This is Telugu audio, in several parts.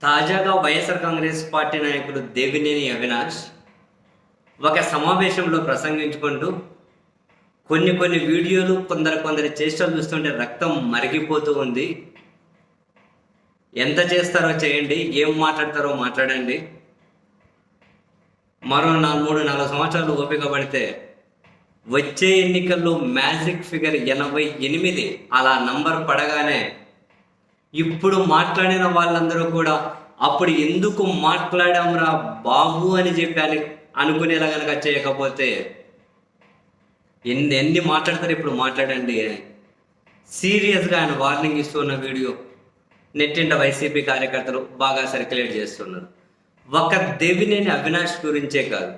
తాజాగా వైఎస్ఆర్ కాంగ్రెస్ పార్టీ నాయకుడు దేవినేని అవినాష్ ఒక సమావేశంలో ప్రసంగించుకుంటూ కొన్ని వీడియోలు కొందరి చేష్టలు చూస్తుంటే రక్తం మరిగిపోతూ ఉంది. ఎంత చేస్తారో చేయండి, ఏం మాట్లాడతారో మాట్లాడండి, మరో 3-4 సంవత్సరాలు ఓపిక పడితే వచ్చే ఎన్నికల్లో మ్యాజిక్ ఫిగర్ 88 అలా నంబర్ పడగానే ఇప్పుడు మాట్లాడిన వాళ్ళందరూ కూడా అప్పుడు ఎందుకు మాట్లాడాంరా బాబు అని చెప్పి అనుకునేలా కనుక చేయకపోతే ఎన్ని మాట్లాడతారు ఇప్పుడు మాట్లాడండి అని సీరియస్గా ఆయన వార్నింగ్ ఇస్తున్న వీడియో నెట్టింట వైసీపీ కార్యకర్తలు బాగా సర్క్యులేట్ చేస్తున్నారు. ఒక దేవినేని అవినాష్ గురించే కాదు,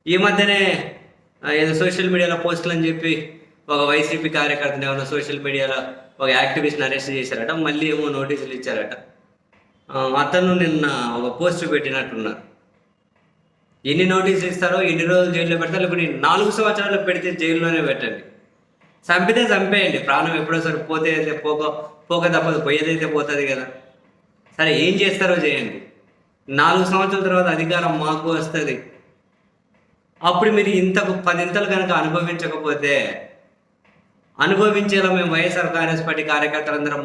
ఈ మధ్యనే ఏదో సోషల్ మీడియాలో పోస్టులు అని చెప్పి ఒక వైసీపీ కార్యకర్తని ఏమైనా సోషల్ మీడియాలో ఒక యాక్టివిస్ట్ని అరెస్ట్ చేశారట, మళ్ళీ ఏమో నోటీసులు ఇచ్చారట. అతను నిన్న ఒక పోస్ట్ పెట్టినట్టున్నారు. ఎన్ని నోటీసులు ఇస్తారో, ఎన్ని రోజులు జైల్లో పెడతారో, ఇప్పుడు 4 సంవత్సరాలు పెడితే జైల్లోనే పెట్టండి. చంపితే చంపేయండి, ప్రాణం ఎప్పుడో సరే పోతే అయితే పోక తప్పదు, పోయేదైతే పోతుంది కదా. సరే ఏం చేస్తారో చేయండి, 4 సంవత్సరాల తర్వాత అధికారం మాకు వస్తుంది. అప్పుడు మీరు ఇంతకు 10 కనుక అనుభవించేలా మేము వైఎస్ఆర్ కాంగ్రెస్ పార్టీ కార్యకర్తలందరం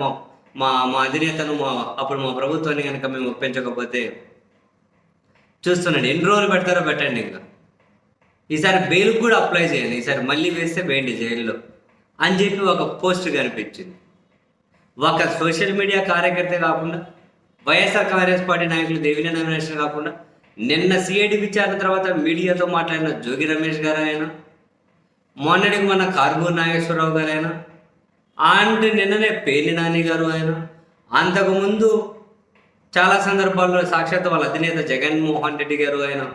మా అధినేతను అప్పుడు మా ప్రభుత్వాన్ని కనుక మేము ఒప్పించకపోతే చూస్తున్నాండి, ఎన్ని రోజులు పెడతారో పెట్టండి. ఇంకా ఈసారి బెయిల్కి కూడా అప్లై చేయండి, ఈసారి మళ్ళీ వేస్తే వేయండి జైల్లో అని చెప్పి ఒక పోస్ట్ కనిపించింది. ఒక సోషల్ మీడియా కార్యకర్త కాకుండా, వైఎస్ఆర్ కాంగ్రెస్ పార్టీ నాయకులు దేవినేని అవినాష్ కాకుండా, నిన్న సిఐడి విచారణ తర్వాత మీడియాతో మాట్లాడిన జోగి రమేష్ గారు అయినా, మొన్నటికి మన కార్గూర్ నాగేశ్వరరావు గారు అయినా, అంటే నిన్ననే పేర్ని నాని గారు అయినా, అంతకుముందు చాలా సందర్భాల్లో సాక్షాత్ వాళ్ళ అధినేత జగన్మోహన్ రెడ్డి గారు అయినా,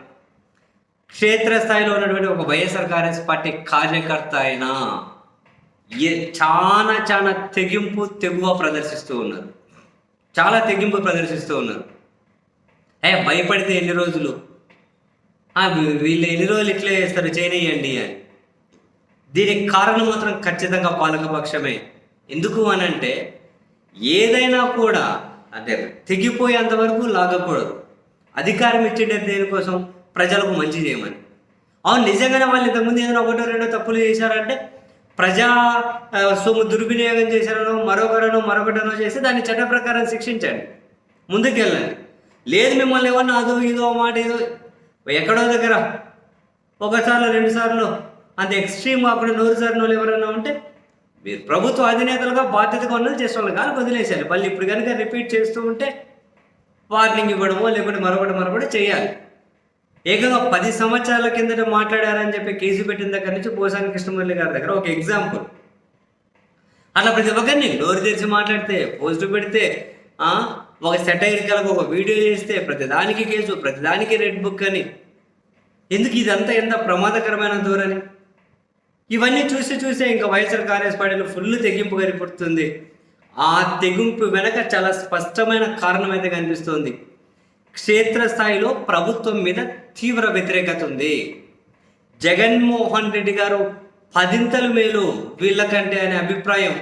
క్షేత్రస్థాయిలో ఉన్నటువంటి ఒక వైఎస్ఆర్ కాంగ్రెస్ పార్టీ కార్యకర్త అయినా చాలా తెగువ ప్రదర్శిస్తూ ఉన్నారు. చాలా తెగింపు ప్రదర్శిస్తూ ఉన్నారు. భయపడితే ఎన్ని రోజులు, వీళ్ళు ఎన్ని రోజులు ఇట్లే చేస్తారు, చేయనియండి అని. దీనికి కారణం మాత్రం ఖచ్చితంగా పాలకపక్షమే. ఎందుకు అనంటే ఏదైనా కూడా అంటే తెగిపోయేంత వరకు లాగకూడదు. అధికారం ఇచ్చేటే దేనికోసం, ప్రజలకు మంచి చేయమని. అవును, నిజంగానే వాళ్ళు ఇంతకుముందు ఏదైనా 1-2 తప్పులు చేశారంటే, ప్రజా సొమ్ము దుర్వినియోగం చేశారనో మరొకటనో చేసి దాన్ని చట్ట ప్రకారం శిక్షించండి, ముందుకెళ్ళండి. లేదు మిమ్మల్ని ఏమన్నా అదో ఇదో మాట ఏదో ఎక్కడో దగ్గర 1 సార్లు 2 సార్లు అంత ఎక్స్ట్రీమ్ కాకుండా 100 సార్లు ఎవరైనా ఉంటే మీరు ప్రభుత్వ అధినేతలుగా బాధ్యతగా ఉన్నది చేసే వాళ్ళు కానీ వదిలేశారు. మళ్ళీ ఇప్పుడు కనుక రిపీట్ చేస్తూ ఉంటే వార్నింగ్ ఇవ్వడమో లేకుంటే మరొకటి చేయాలి. ఏకంగా 10 సంవత్సరాల కిందట మాట్లాడారని చెప్పి కేసు పెట్టిన దగ్గర నుంచి పోసాని కృష్ణమురళి గారి దగ్గర ఒక ఎగ్జాంపుల్. అట్లా ప్రతి ఒక్కరిని నోరు తెరిచి మాట్లాడితే, పోస్టు పెడితే, ఒక సెటైరికల్గా ఒక వీడియో చేస్తే ప్రతిదానికి కేసు, ప్రతిదానికి రెడ్ బుక్ అని. ఎందుకు ఇదంతా ఎంత ప్రమాదకరమైన ధోరణి? ఇవన్నీ చూసే ఇంకా వైఎస్ఆర్ కాంగ్రెస్ పార్టీలో ఫుల్ తెగింపు కనిపిస్తుంది. ఆ తెగింపు వెనక చాలా స్పష్టమైన కారణం అయితే కనిపిస్తుంది. క్షేత్రస్థాయిలో ప్రభుత్వం మీద తీవ్ర వ్యతిరేకత ఉంది. జగన్మోహన్ రెడ్డి గారు 10 మేలు వీళ్ళకంటే అనే అభిప్రాయం,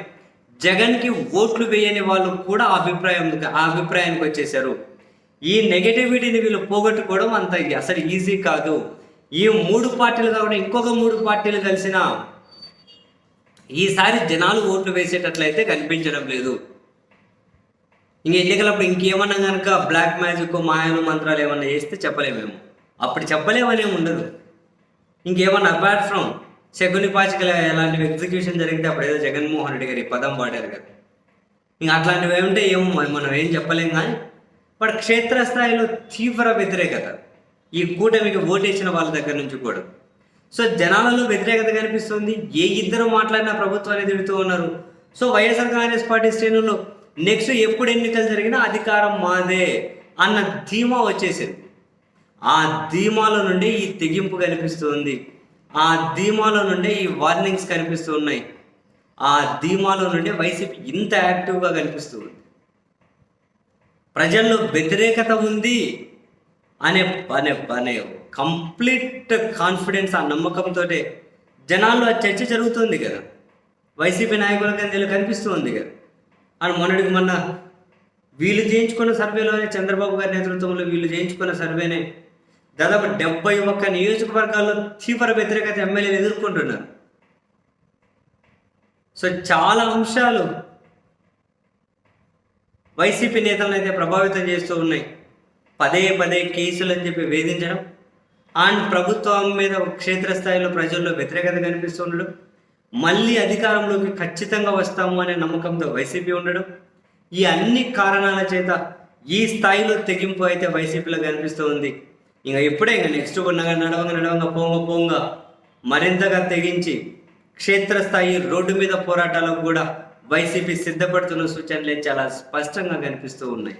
జగన్కి ఓట్లు వేయని వాళ్ళు కూడా ఆ అభిప్రాయానికి వచ్చేసారు. ఈ నెగటివిటీని వీళ్ళు పోగొట్టుకోవడం అంత అసలు ఈజీ కాదు. ఈ 3 పార్టీలు కాకుండా ఇంకొక 3 పార్టీలు కలిసిన ఈసారి జనాలు ఓట్లు వేసేటట్లయితే కనిపించడం లేదు. ఎన్నికలప్పుడు ఇంకేమన్నా కనుక బ్లాక్ మ్యాజిక్, మాయలు మంత్రాలు ఏమన్నా చేస్తే చెప్పలేమేమో, అప్పుడు చెప్పలేమనేమి ఉండదు. ఇంకేమన్నా అపార్ట్ ఫ్రమ్ శకుని పాచికల ఎలాంటివి ఎగ్జిక్యూషన్ జరిగితే అప్పుడు ఏదో జగన్మోహన్ రెడ్డి గారు ఈ పదం వాడారు కదా, ఇంకా అట్లాంటివి ఏముంటే ఏమో మనం ఏం చెప్పలేం. కానీ బట్ క్షేత్రస్థాయిలో తీవ్ర వ్యతిరేకత ఈ కూటమికి ఓటేసిన వాళ్ళ దగ్గర నుంచి కూడా. సో జనాలలో వ్యతిరేకత కనిపిస్తుంది. ఏ ఇద్దరు మాట్లాడినా ప్రభుత్వాన్ని తిడుతూ ఉన్నారు. సో వైఎస్ఆర్ కాంగ్రెస్ పార్టీ శ్రేణుల్లో నెక్స్ట్ ఎప్పుడు ఎన్నికలు జరిగినా అధికారం మాదే అన్న ధీమా వచ్చేసింది. ఆ ధీమాలో నుండి ఈ తెగింపు కనిపిస్తుంది. ఆ ధీమాలో నుండి ఈ వార్నింగ్స్ కనిపిస్తూ ఉన్నాయి. ఆ ధీమాలో నుండి వైసీపీ ఇంత యాక్టివ్గా కనిపిస్తుంది. ప్రజల్లో వ్యతిరేకత ఉంది అనే కంప్లీట్ కాన్ఫిడెన్స్, ఆ నమ్మకంతో జనాల్లో ఆ చర్చ జరుగుతుంది కదా. వైసీపీ నాయకులకు కనిపిస్తూ ఉంది కదా. అని మొన్న వీళ్ళు చేయించుకున్న సర్వేలోనే, చంద్రబాబు గారి నేతృత్వంలో వీళ్ళు చేయించుకున్న సర్వేనే దాదాపు 71 నియోజకవర్గాల్లో తీవ్ర వ్యతిరేకత ఎమ్మెల్యేలు ఎదుర్కొంటున్నారు. సో చాలా అంశాలు వైసీపీ నేతలను అయితే ప్రభావితం చేస్తూ ఉన్నాయి. పదే పదే కేసులు అని చెప్పి వేధించడం, అండ్ ప్రభుత్వం మీద క్షేత్రస్థాయిలో ప్రజల్లో వ్యతిరేకత కనిపిస్తూ ఉండడం, మళ్ళీ అధికారంలోకి ఖచ్చితంగా వస్తాము అనే నమ్మకంతో వైసీపీ ఉండడం, ఈ అన్ని కారణాల చేత ఈ స్థాయిలో తెగింపు అయితే వైసీపీలో కనిపిస్తూ ఉంది. ఇంకా ఎప్పుడే నెక్స్ట్ నడవంగా పోంగా మరింతగా తెగించి క్షేత్రస్థాయి రోడ్డు మీద పోరాటాలకు కూడా వైసీపీ సిద్ధపడుతున్న సూచనలే చాలా స్పష్టంగా కనిపిస్తూ ఉన్నాయి.